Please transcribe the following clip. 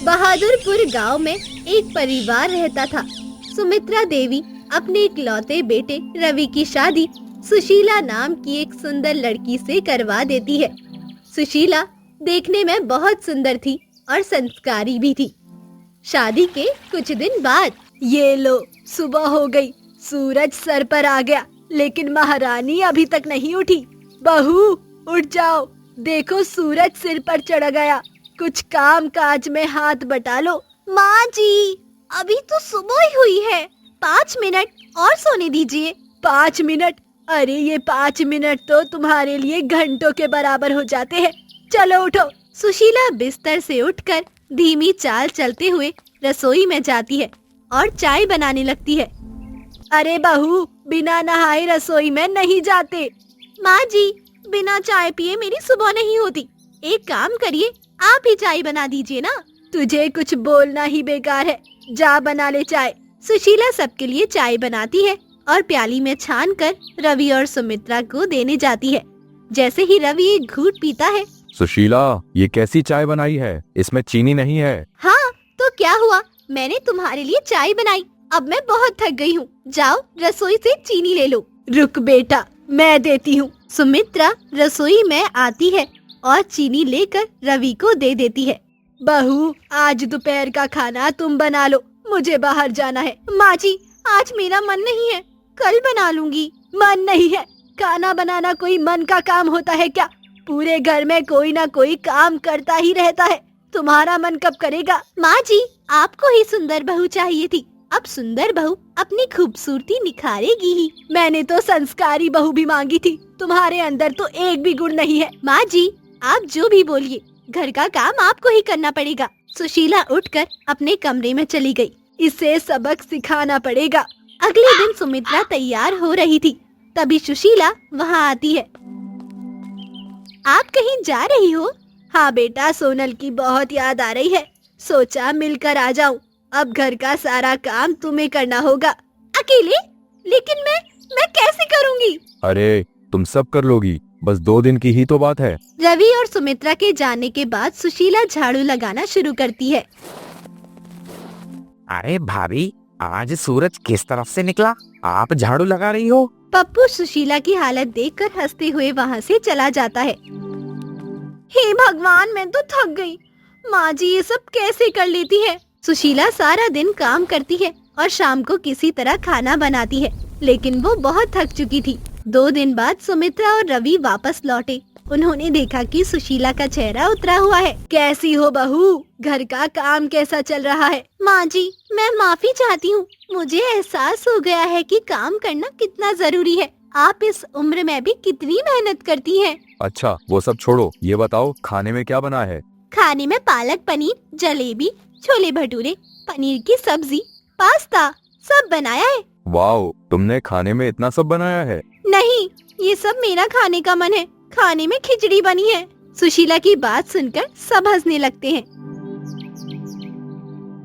बहादुरपुर गांव में एक परिवार रहता था। सुमित्रा देवी अपने इकलौते बेटे रवि की शादी सुशीला नाम की एक सुंदर लड़की से करवा देती है। सुशीला देखने में बहुत सुंदर थी और संस्कारी भी थी। शादी के कुछ दिन बाद, ये लो सुबह हो गई, सूरज सर पर आ गया, लेकिन महारानी अभी तक नहीं उठी। बहू उठ जाओ, देखो सूरज सिर पर चढ़ गया, कुछ काम काज में हाथ बटा लो। माँ जी, अभी तो सुबह ही हुई है, 5 मिनट और सोने दीजिए। 5 मिनट? अरे ये 5 मिनट तो तुम्हारे लिए घंटों के बराबर हो जाते हैं। चलो उठो। सुशीला बिस्तर से उठकर धीमी चाल चलते हुए रसोई में जाती है और चाय बनाने लगती है। अरे बहू, बिना नहाए रसोई में नहीं जाते। माँ जी, बिना चाय पिए मेरी सुबह नहीं होती। एक काम करिए, आप ही चाय बना दीजिए ना। तुझे कुछ बोलना ही बेकार है, जा बना ले चाय। सुशीला सबके लिए चाय बनाती है और प्याली में छान कर रवि और सुमित्रा को देने जाती है। जैसे ही रवि एक घूंट पीता है, सुशीला, ये कैसी चाय बनाई है? इसमें चीनी नहीं है। हाँ तो क्या हुआ, मैंने तुम्हारे लिए चाय बनाई। अब मैं बहुत थक गई हूँ, जाओ रसोई से चीनी ले लो। रुक बेटा, मैं देती हूँ। सुमित्रा रसोई में आती है और चीनी लेकर रवि को दे देती है। बहू, आज दोपहर का खाना तुम बना लो, मुझे बाहर जाना है। माँ जी, आज मेरा मन नहीं है, कल बना लूंगी। मन नहीं है? खाना बनाना कोई मन का काम होता है क्या? पूरे घर में कोई ना कोई काम करता ही रहता है, तुम्हारा मन कब करेगा? माँ जी, आपको ही सुंदर बहू चाहिए थी, अब सुंदर बहू अपनी खूबसूरती निखारेगी ही। मैंने तो संस्कारी बहू भी मांगी थी, तुम्हारे अंदर तो एक भी गुण नहीं है। माँ जी, आप जो भी बोलिए, घर का काम आपको ही करना पड़ेगा। सुशीला उठकर अपने कमरे में चली गई। इसे सबक सिखाना पड़ेगा। अगले दिन सुमित्रा तैयार हो रही थी, तभी सुशीला वहाँ आती है। आप कहीं जा रही हो? हाँ बेटा, सोनल की बहुत याद आ रही है, सोचा मिलकर आ जाऊं। अब घर का सारा काम तुम्हें करना होगा। अकेले? लेकिन मैं कैसे करूंगी? अरे तुम सब कर लोगी, बस 2 दिन की ही तो बात है। रवि और सुमित्रा के जाने के बाद सुशीला झाड़ू लगाना शुरू करती है। अरे भाभी, आज सूरज किस तरफ से निकला? आप झाड़ू लगा रही हो? पप्पू सुशीला की हालत देखकर हंसते हुए वहाँ से चला जाता है। हे भगवान, मैं तो थक गई। माँ जी ये सब कैसे कर लेती है? सुशीला सारा दिन काम करती है और शाम को किसी तरह खाना बनाती है, लेकिन वो बहुत थक चुकी थी। 2 दिन बाद सुमित्रा और रवि वापस लौटे। उन्होंने देखा कि सुशीला का चेहरा उतरा हुआ है। कैसी हो बहू? घर का काम कैसा चल रहा है? माँ जी, मैं माफी चाहती हूँ, मुझे एहसास हो गया है कि काम करना कितना जरूरी है। आप इस उम्र में भी कितनी मेहनत करती हैं। अच्छा वो सब छोड़ो, ये बताओ खाने में क्या बना है? खाने में पालक पनीर, जलेबी, छोले भटूरे, पनीर की सब्जी, पास्ता सब बनाया है। वाओ, तुमने खाने में इतना सब बनाया है? नहीं, ये सब मेरा खाने का मन है। खाने में खिचड़ी बनी है। सुशीला की बात सुनकर सब हंसने लगते हैं।